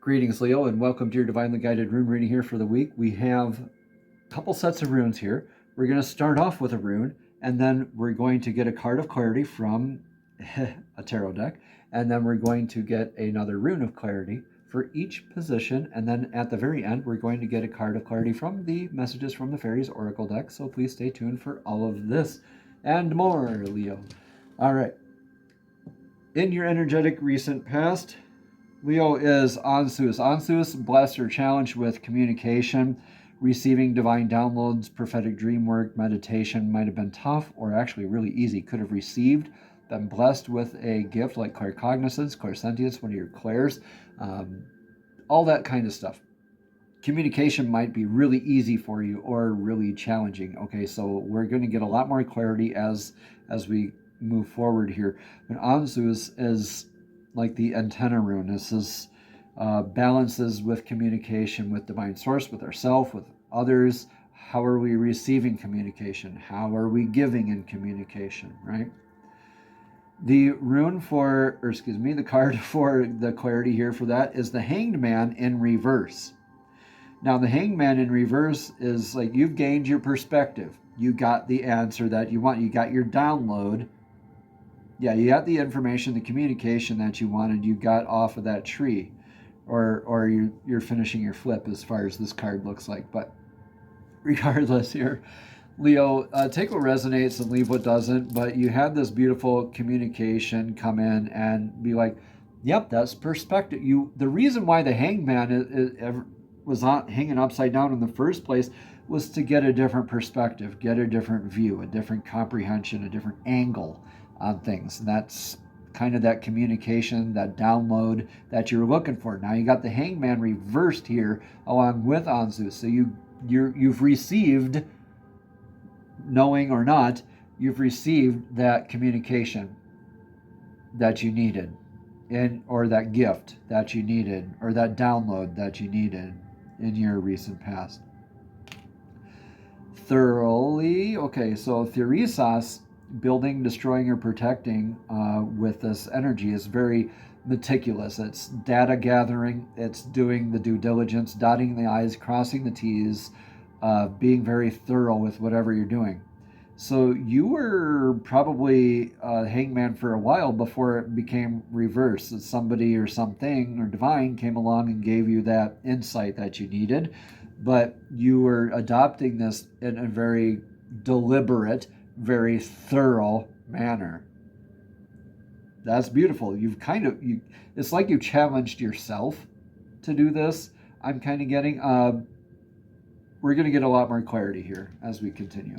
Greetings, Leo, and welcome to your Divinely Guided Rune reading here for the week. We have a couple sets of runes here. We're going to start off with a rune, and then we're going to get a card of clarity from a tarot deck, and then we're going to get another rune of clarity for each position, and then at the very end, we're going to get a card of clarity from the Messages from the Fairies Oracle deck, so please stay tuned for all of this and more, Leo. All right. In your energetic recent past, Leo is Ansus. Ansus, blessed or challenged with communication, receiving divine downloads, prophetic dream work, meditation might have been tough or actually really easy. Could have received, been blessed with a gift like claircognizance, clairsentience, one of your clairs, all that kind of stuff. Communication might be really easy for you or really challenging. Okay, so we're going to get a lot more clarity as we move forward here. But Ansus is like the antenna rune. This is balances with communication with divine source, with ourselves, with others. How are we receiving communication? How are we giving in communication, right? The rune for, or excuse me, the card for the clarity here for that is the Hanged Man in reverse. Now, the Hanged Man in reverse is like you've gained your perspective. You got the answer that you want. You got your download. Yeah, you got the information, the communication that you wanted, you got off of that tree. Or you're finishing your flip as far as this card looks like. But regardless here, Leo, take what resonates and leave what doesn't. But you had this beautiful communication come in and be like, yep, that's perspective. The reason why the Hangman was not hanging upside down in the first place was to get a different perspective, get a different view, a different comprehension, a different angle on things. And that's kind of that communication, that download that you're looking for. Now you got the Hangman reversed here along with Ansus. So you've received, knowing or not, you've received that communication that you needed, or that gift that you needed, or that download that you needed in your recent past. Thoroughly, okay, so Theresas, building, destroying, or protecting with this energy is very meticulous. It's data gathering, it's doing the due diligence, dotting the I's, crossing the T's, being very thorough with whatever you're doing. So you were probably a hangman for a while before it became reversed. Somebody or something or divine came along and gave you that insight that you needed, but you were adopting this in a very deliberate, very thorough manner. That's beautiful. It's like you challenged yourself to do this. I'm kind of getting, we're going to get a lot more clarity here as we continue.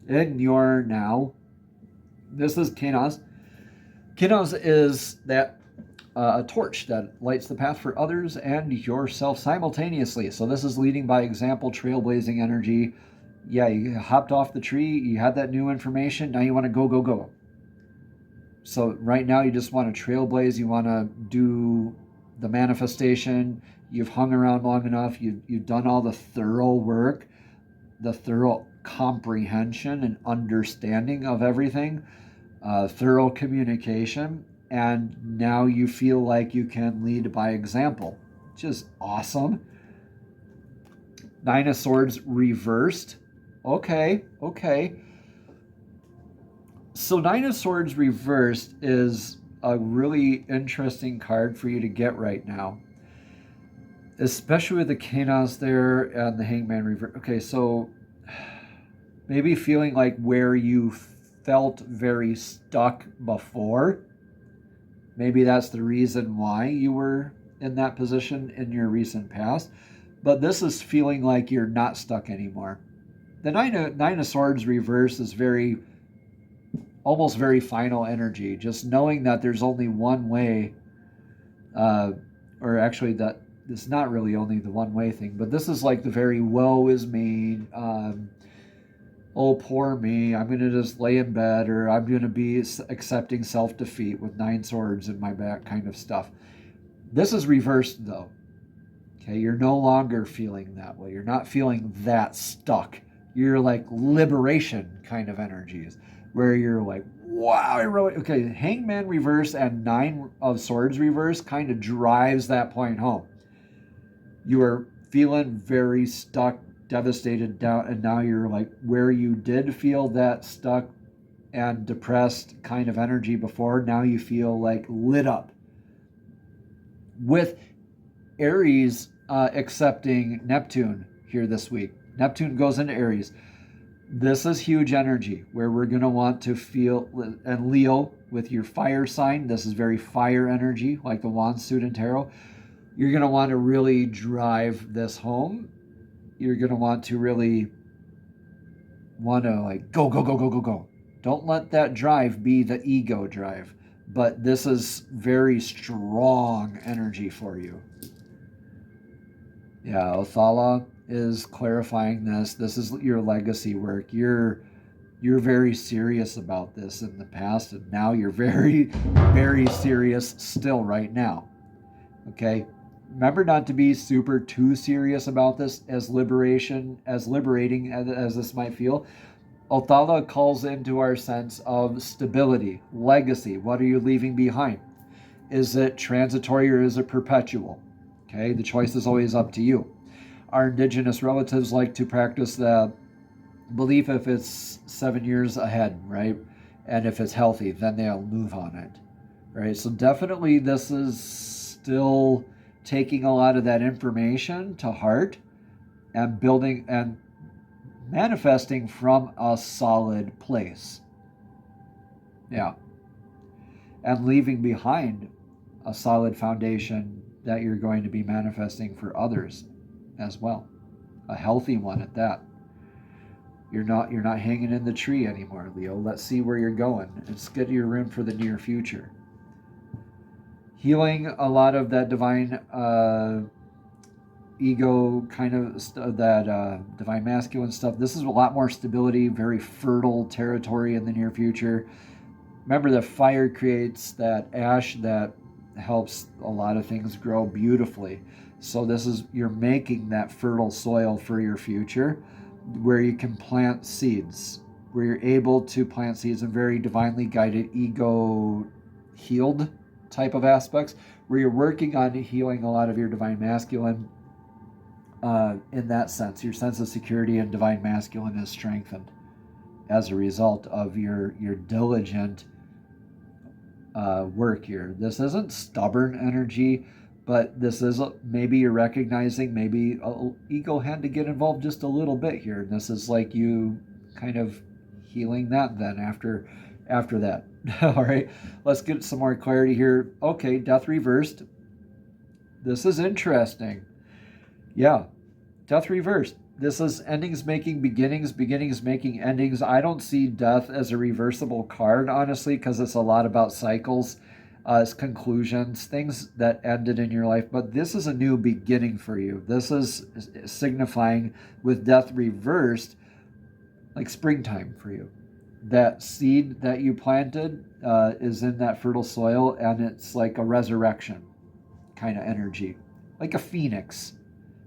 In your now, this is Kenos. Kenos is that a torch that lights the path for others and yourself simultaneously. So this is leading by example, trailblazing energy. Yeah, you hopped off the tree, you had that new information, now you want to go. So right now you just want to trailblaze, you want to do the manifestation, you've hung around long enough, you've done all the thorough work, the thorough comprehension and understanding of everything, thorough communication, and now you feel like you can lead by example, which is awesome. Nine of Swords reversed. Okay. So Nine of Swords reversed is a really interesting card for you to get right now, especially with the Kenos there and the Hangman reverse. Okay, so maybe feeling like where you felt very stuck before, maybe that's the reason why you were in that position in your recent past. But this is feeling like you're not stuck anymore. The Nine of Swords reverse is almost very final energy. Just knowing that there's only one way, or actually that it's not really only the one way thing, but this is like the very woe is me, oh poor me, I'm going to just lay in bed, or I'm going to be accepting self-defeat with 9 swords in my back kind of stuff. This is reversed though. Okay, you're no longer feeling that way. You're not feeling that stuck. You're like liberation kind of energies. where you're like, wow, I really, okay, Hangman reverse and Nine of Swords reverse kind of drives that point home. You are feeling very stuck, devastated, down, and now you're like where you did feel that stuck and depressed kind of energy before, now you feel like lit up. With Aries accepting Neptune here this week. Neptune goes into Aries. This is huge energy where we're going to want to feel, and Leo with your fire sign, this is very fire energy, like the Wand suit and tarot. You're going to want to really drive this home. You're going to want to really want to like go, go, go, go, go, go. Don't let that drive be the ego drive. But this is very strong energy for you. Yeah, Othala is clarifying this. This is your legacy work. You're very serious about this in the past, and now you're very, very serious still right now. Okay? Remember not to be super too serious about this, as liberating as this might feel. Othala calls into our sense of stability, legacy. What are you leaving behind? Is it transitory or is it perpetual? Okay, the choice is always up to you. Our indigenous relatives like to practice the belief if it's 7 years ahead, right? And if it's healthy, then they'll move on it, right? So definitely this is still taking a lot of that information to heart and building and manifesting from a solid place. Yeah. And leaving behind a solid foundation that you're going to be manifesting for others as well. A healthy one at that. You're not hanging in the tree anymore, Leo. Let's see where you're going. Let's get your room for the near future. Healing a lot of that divine ego kind of that divine masculine stuff. This is a lot more stability, very fertile territory in the near future. Remember that fire creates that ash that helps a lot of things grow beautifully. So this is, you're making that fertile soil for your future where you can plant seeds, where you're able to plant seeds in very divinely guided, ego healed type of aspects, where you're working on healing a lot of your divine masculine. In that sense, your sense of security and divine masculine is strengthened as a result of your diligent work here. This isn't stubborn energy, but this is maybe you're recognizing maybe ego had to get involved just a little bit here. And this is like you kind of healing that then after that. All right, let's get some more clarity here. Okay, death reversed. This is interesting. Yeah, death reversed. This is endings making beginnings, beginnings making endings. I don't see death as a reversible card, honestly, because it's a lot about cycles, it's conclusions, things that ended in your life. But this is a new beginning for you. This is signifying, with death reversed, like springtime for you. That seed that you planted is in that fertile soil, and it's like a resurrection kind of energy, like a phoenix.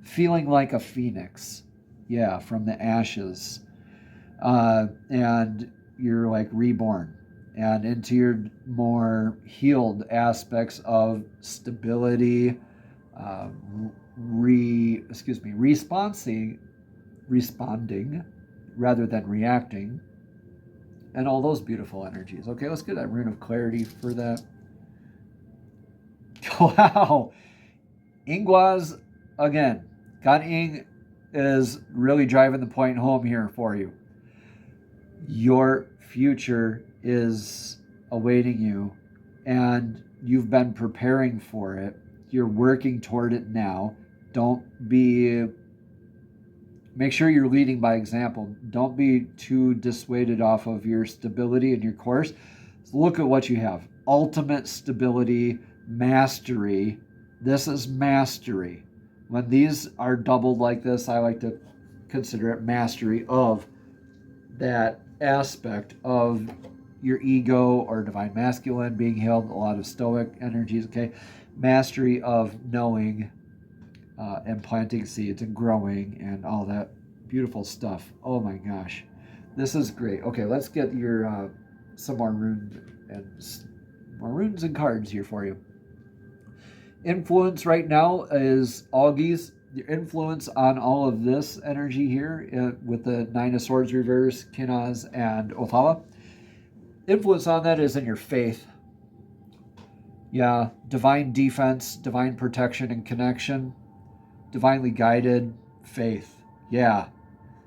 Feeling like a phoenix, yeah, from the ashes. And you're like reborn and into your more healed aspects of stability, responding rather than reacting, and all those beautiful energies. Okay, let's get that rune of clarity for that. Wow. Ingwaz again. God Ing is really driving the point home here for you. Your future is awaiting you, and you've been preparing for it. You're working toward it now. Make sure you're leading by example. Don't be too dissuaded off of your stability and your course. Look at what you have. Ultimate stability, mastery. This is mastery. When these are doubled like this, I like to consider it mastery of that aspect of your ego or divine masculine being held, a lot of stoic energies, okay? Mastery of knowing and planting seeds and growing and all that beautiful stuff. Oh my gosh. This is great. Okay, let's get your some more runes and cards here for you. Influence right now is Augie's. Your influence on all of this energy here with the Nine of Swords reverse, Kinaz, and Othala. Influence on that is in your faith. Yeah, divine defense, divine protection and connection, divinely guided faith. Yeah.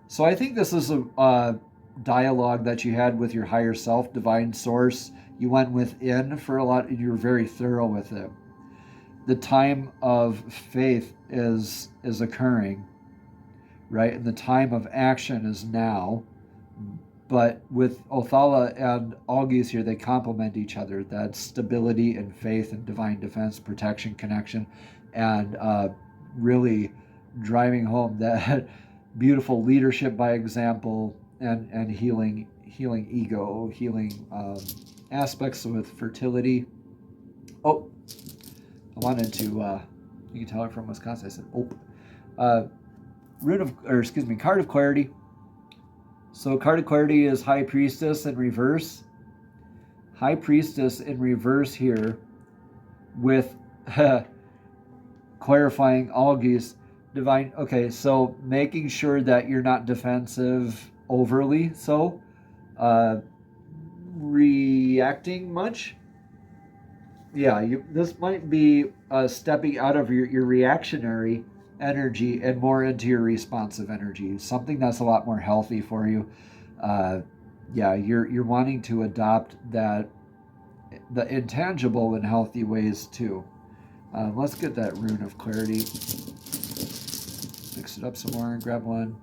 So I think this is a dialogue that you had with your higher self, divine source. You went within for a lot, and you were very thorough with it. The time of faith is occurring, right? And the time of action is now. But with Othala and August here, they complement each other. That stability and faith and divine defense, protection, connection, and really driving home that beautiful leadership by example and healing ego, healing aspects with fertility. Oh, I wanted to, you can tell I'm from Wisconsin. I said, card of clarity. So card of clarity is High Priestess in reverse. High Priestess in reverse here with clarifying August, divine. Okay, so making sure that you're not defensive overly so. Reacting much. Yeah, this might be stepping out of your reactionary energy and more into your responsive energy, something that's a lot more healthy for you. Yeah, you're wanting to adopt the intangible in healthy ways too. Let's get that rune of clarity. Mix it up some more and grab one.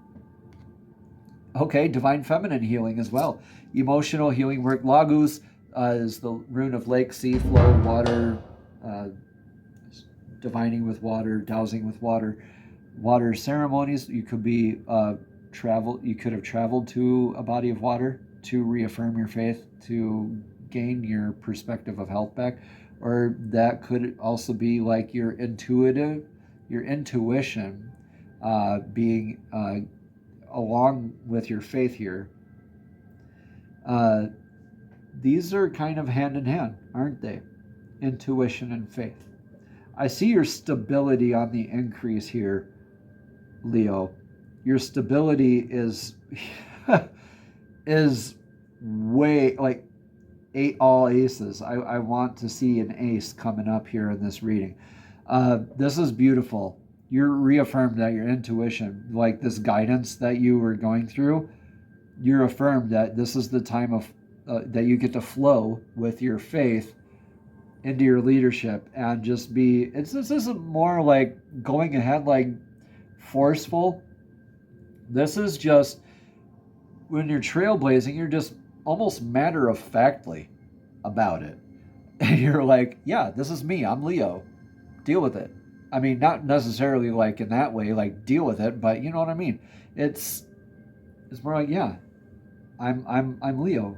Okay, divine feminine healing as well. Emotional healing work. Laguz is the rune of lake, sea, flow, water, divining with water, dowsing with water. Water ceremonies. You could be you could have traveled to a body of water to reaffirm your faith, to gain your perspective of health back. Or that could also be like your intuition being along with your faith here. These are kind of hand in hand, aren't they? Intuition and faith. I see your stability on the increase here, Leo. Your stability is is way like all aces. I want to see an ace coming up here in this reading. This is beautiful. You're reaffirmed that your intuition, like this guidance that you were going through, you're affirmed that this is the time of that you get to flow with your faith into your leadership and just be. This isn't more like going ahead like forceful. This is just when you're trailblazing, you're just almost matter of factly about it. And you're like, yeah, this is me. I'm Leo. Deal with it. I mean, not necessarily like in that way, like deal with it, but you know what I mean. It's more like, yeah, I'm Leo.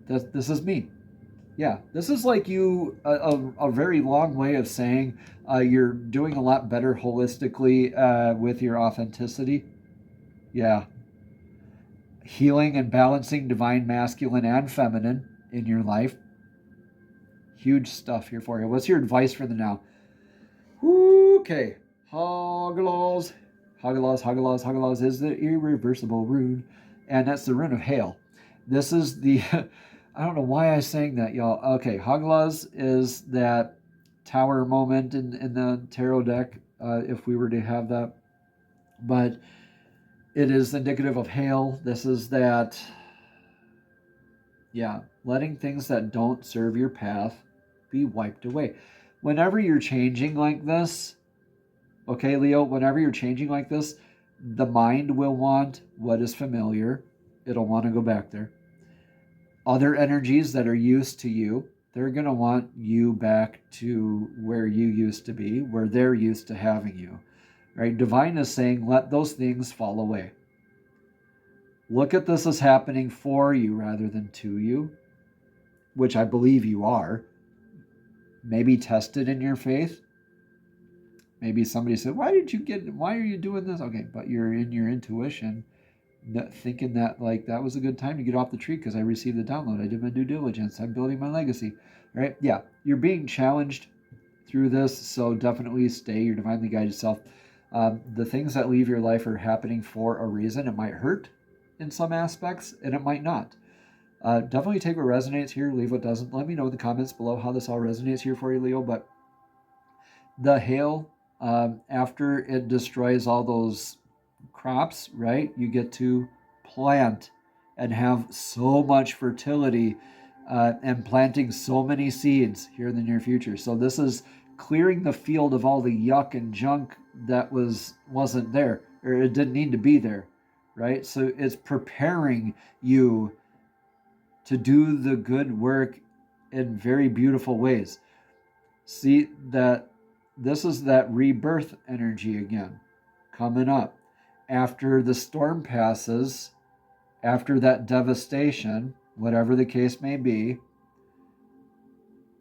This is me. Yeah, this is like a very long way of saying you're doing a lot better holistically with your authenticity. Yeah. Healing and balancing divine masculine and feminine in your life. Huge stuff here for you. What's your advice for the now? Okay. Hagalaws. Hagalaws is the irreversible rune. And that's the rune of hail. This is the... I don't know why I sang that, y'all. Okay, Hagalaws is that tower moment in the tarot deck, if we were to have that. But it is indicative of hail. This is that... Yeah, letting things that don't serve your path be wiped away. Whenever you're changing like this, okay, Leo, whenever you're changing like this, the mind will want what is familiar. It'll want to go back there. Other energies that are used to you, they're going to want you back to where you used to be, where they're used to having you. Right? Divine is saying, let those things fall away. Look at this as happening for you rather than to you, which I believe you are. Maybe tested in your faith. Maybe somebody said, why are you doing this? Okay, but you're in your intuition. thinking that like that was a good time to get off the tree because I received the download. I did my due diligence. I'm building my legacy, right? Yeah, you're being challenged through this, so definitely stay your divinely guided self. The things that leave your life are happening for a reason. It might hurt in some aspects, and it might not. Definitely take what resonates here, leave what doesn't. Let me know in the comments below how this all resonates here for you, Leo. But the hail, after it destroys all those crops, right, you get to plant and have so much fertility and planting so many seeds here in the near future. So this is clearing the field of all the yuck and junk that wasn't there, or it didn't need to be there, right? So it's preparing you to do the good work in very beautiful ways. See that this is that rebirth energy again coming up. After the storm passes, after that devastation, whatever the case may be,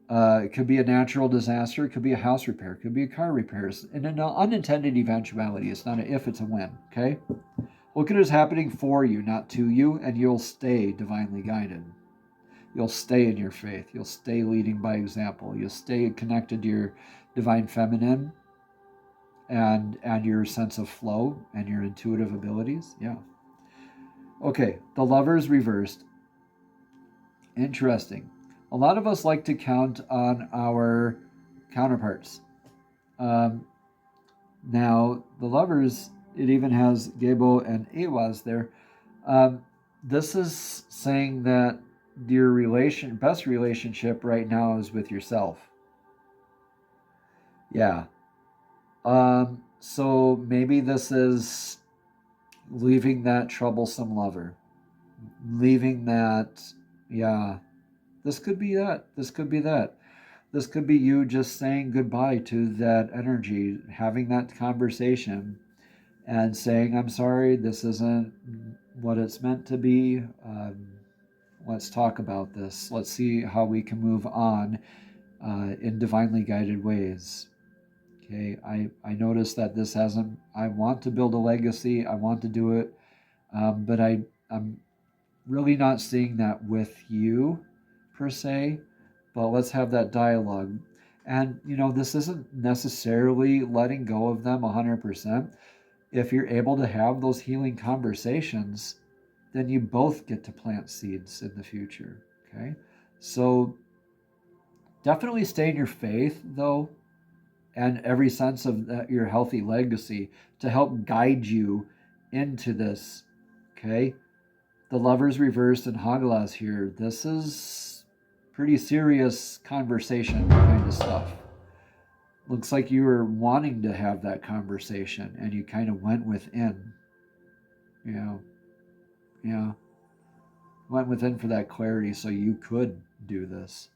it could be a natural disaster, it could be a house repair, it could be a car repair. And an unintended eventuality. It's not an if, it's a when, okay? Look at it as happening for you, not to you, and you'll stay divinely guided. You'll stay in your faith. You'll stay leading by example. You'll stay connected to your divine feminine and your sense of flow and your intuitive abilities. Yeah. Okay, the Lovers reversed. Interesting. A lot of us like to count on our counterparts. Now, the Lovers, it even has Gebo and Awaz there. This is saying that your best relationship right now is with yourself. Yeah. So maybe this is leaving that troublesome lover. Leaving that, yeah. This could be that. This could be that. This could be you just saying goodbye to that energy, having that conversation and saying, I'm sorry, this isn't what it's meant to be. Let's talk about this. Let's see how we can move on in divinely guided ways. Okay, I noticed that this hasn't, I want to build a legacy, I want to do it, but I'm really not seeing that with you per se, but let's have that dialogue. And, this isn't necessarily letting go of them 100%. If you're able to have those healing conversations, then you both get to plant seeds in the future, okay? So definitely stay in your faith, though, and every sense of your healthy legacy to help guide you into this, okay? The Lovers reversed and Hagelas here. This is pretty serious conversation kind of stuff. Looks like you were wanting to have that conversation and you kind of went within. Yeah. Went within for that clarity so you could do this.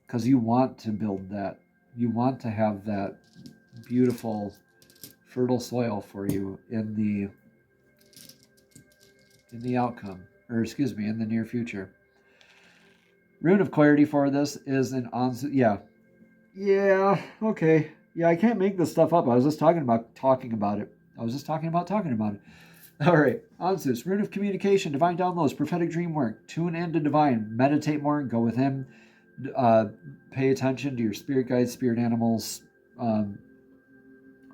Because you want to build that. You want to have that beautiful, fertile soil for you in the outcome, or excuse me, in the near future. Rune of clarity for this is an Anzu. Yeah, okay. Yeah, I can't make this stuff up. I was just talking about it. All right, Anzus, Rune of communication, divine downloads, prophetic dream work, tune into divine, meditate more, go with him, pay attention to your spirit guides, spirit animals,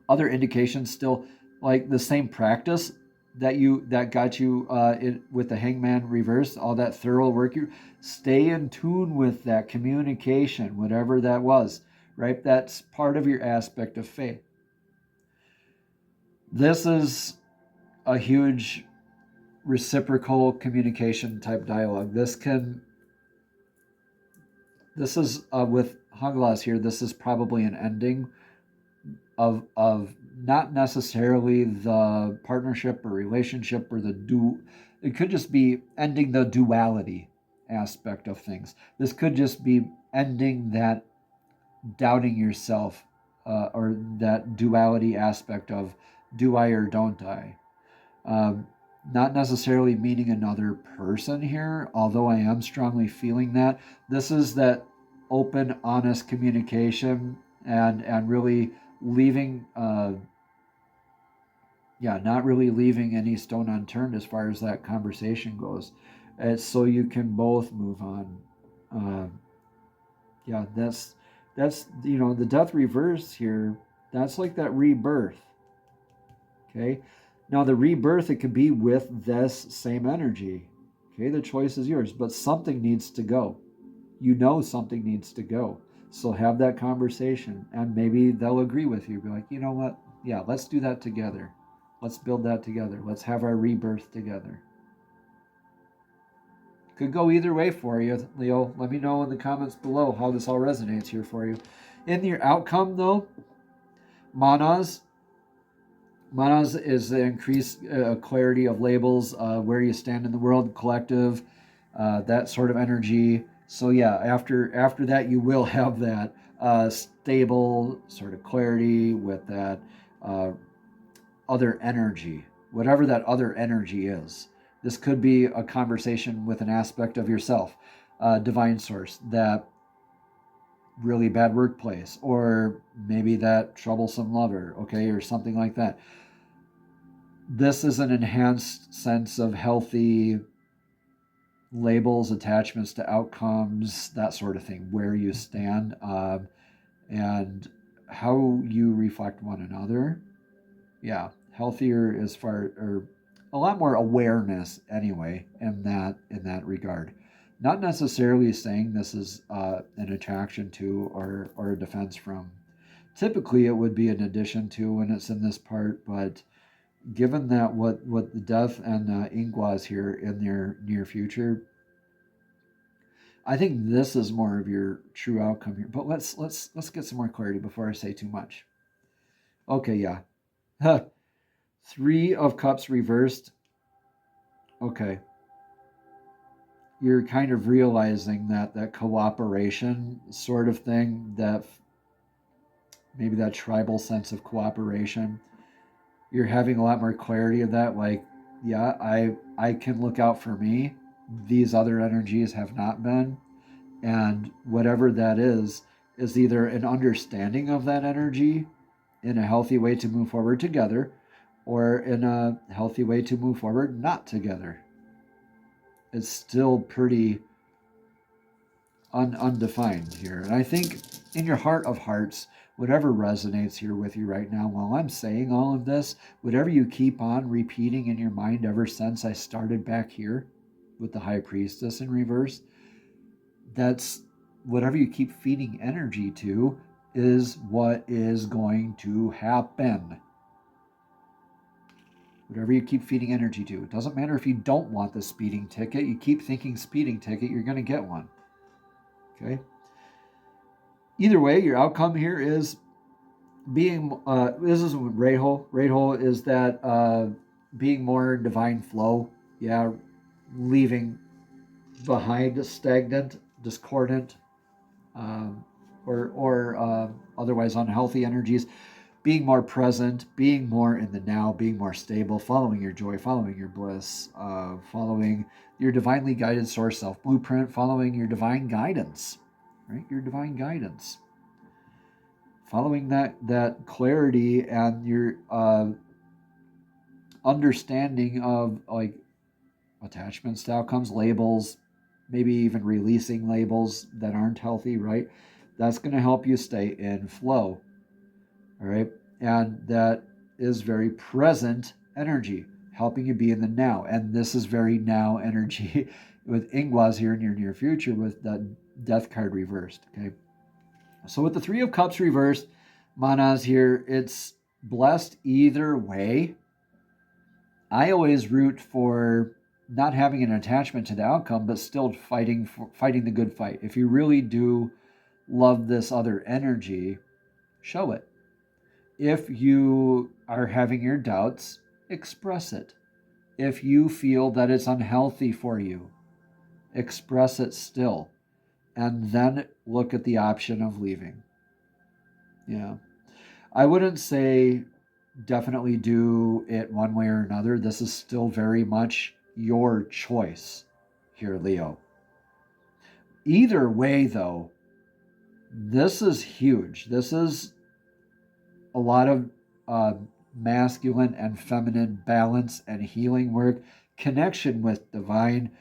other indications still, like the same practice that got you with the hangman reverse, all that thorough work. You stay in tune with that communication, whatever that was, right? That's part of your aspect of faith. This is a huge reciprocal communication type dialogue. This is with Haglas here, this is probably an ending of not necessarily the partnership or relationship or it could just be ending the duality aspect of things. This could just be ending that doubting yourself or that duality aspect of do I or don't I. Not necessarily meaning another person here, although I am strongly feeling that. This is that open, honest communication and really leaving yeah, not really leaving any stone unturned as far as that conversation goes. It's so you can both move on. Uh, yeah, that's the death reverse here. That's like that rebirth. Okay, now the rebirth, it could be with this same energy. Okay, the choice is yours, but something needs to go. Something needs to go. So have that conversation, and maybe they'll agree with you. Be like, you know what? Yeah, let's do that together. Let's build that together. Let's have our rebirth together. Could go either way for you, Leo. Let me know in the comments below how this all resonates here for you. In your outcome, though, manas. Manas is the increased clarity of labels, where you stand in the world, collective, that sort of energy. So yeah, after that, you will have that stable sort of clarity with that other energy, whatever that other energy is. This could be a conversation with an aspect of yourself, divine source, that really bad workplace, or maybe that troublesome lover, okay, or something like that. This is an enhanced sense of healthy labels, attachments to outcomes, that sort of thing, where you stand, and how you reflect one another. Yeah, healthier as far, or a lot more awareness anyway in that regard. Not necessarily saying this is an attraction to or a defense from. Typically, it would be an addition to when it's in this part, but given that what the death and Ingwa is here in their near future, I think this is more of your true outcome here. But let's get some more clarity before I say too much. Okay, yeah. Three of Cups reversed. Okay. You're kind of realizing that cooperation sort of thing, that maybe that tribal sense of cooperation, you're having a lot more clarity of that. Like, yeah, I can look out for me. These other energies have not been. And whatever that is either an understanding of that energy in a healthy way to move forward together, or in a healthy way to move forward not together. It's still pretty undefined here. And I think in your heart of hearts, whatever resonates here with you right now, while I'm saying all of this, whatever you keep on repeating in your mind ever since I started back here with the High Priestess in reverse, that's whatever you keep feeding energy to is what is going to happen. Whatever you keep feeding energy to. It doesn't matter if you don't want the speeding ticket. You keep thinking speeding ticket, you're going to get one. Okay? Either way, your outcome here is being, this is Reho. Reho is that being more divine flow. Yeah, leaving behind stagnant, discordant, or otherwise unhealthy energies. Being more present, being more in the now, being more stable, following your joy, following your bliss, following your divinely guided source self blueprint, following your divine guidance, right? Your divine guidance. Following that clarity and your understanding of like attachments to outcomes, labels, maybe even releasing labels that aren't healthy, right? That's going to help you stay in flow. All right. And that is very present energy, helping you be in the now. And this is very now energy with Ingwas here in your near future with that death card reversed. Okay. So with the Three of Cups reversed, Manas here, it's blessed either way. I always root for not having an attachment to the outcome, but still fighting the good fight. If you really do love this other energy, show it. If you are having your doubts, express it. If you feel that it's unhealthy for you, express it still. And then look at the option of leaving. Yeah. I wouldn't say definitely do it one way or another. This is still very much your choice here, Leo. Either way, though, this is huge. This is a lot of masculine and feminine balance and healing work, connection with divine,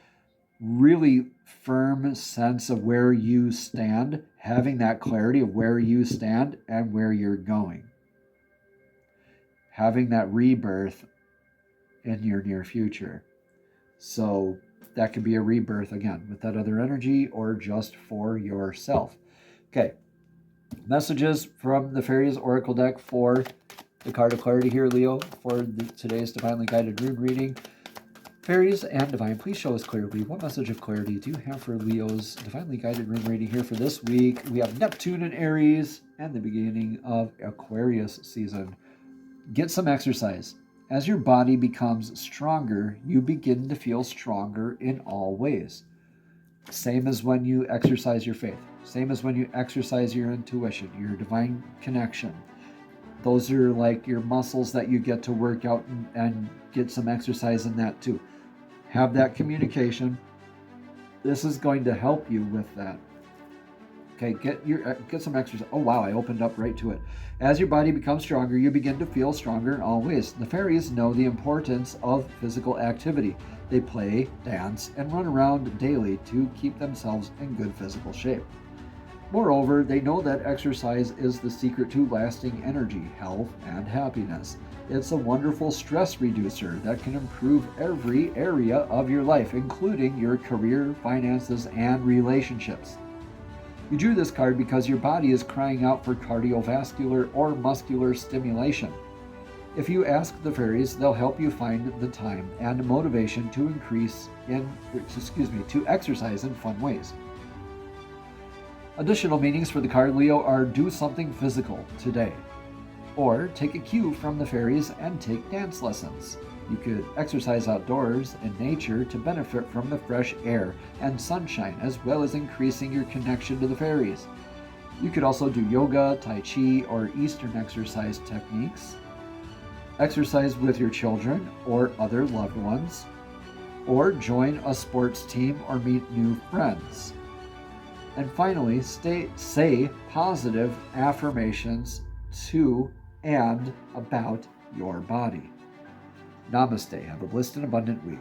really firm sense of where you stand, having that clarity of where you stand and where you're going. Having that rebirth in your near future. So that could be a rebirth again with that other energy or just for yourself. Okay. Messages from the Fairies Oracle deck for the card of clarity here, Leo, for today's Divinely Guided Rune reading. Fairies and Divine, please show us clearly what message of clarity do you have for Leo's Divinely Guided Rune reading here for this week. We have Neptune in Aries and the beginning of Aquarius season. Get some exercise. As your body becomes stronger, you begin to feel stronger in all ways. Same as when you exercise your faith. Same as when you exercise your intuition, your divine connection. Those are like your muscles that you get to work out and get some exercise in that too. Have that communication. This is going to help you with that. Okay, get some exercise. Oh wow, I opened up right to it. As your body becomes stronger, you begin to feel stronger in all ways. The fairies know the importance of physical activity. They play, dance, and run around daily to keep themselves in good physical shape. Moreover, they know that exercise is the secret to lasting energy, health, and happiness. It's a wonderful stress reducer that can improve every area of your life, including your career, finances, and relationships. You drew this card because your body is crying out for cardiovascular or muscular stimulation. If you ask the fairies, they'll help you find the time and motivation to to exercise in fun ways. Additional meanings for the card, Leo, are do something physical today, or take a cue from the fairies and take dance lessons. You could exercise outdoors in nature to benefit from the fresh air and sunshine, as well as increasing your connection to the fairies. You could also do yoga, tai chi, or Eastern exercise techniques. Exercise with your children or other loved ones, or join a sports team or meet new friends. And finally, say positive affirmations to and about your body. Namaste. Have a blessed and abundant week.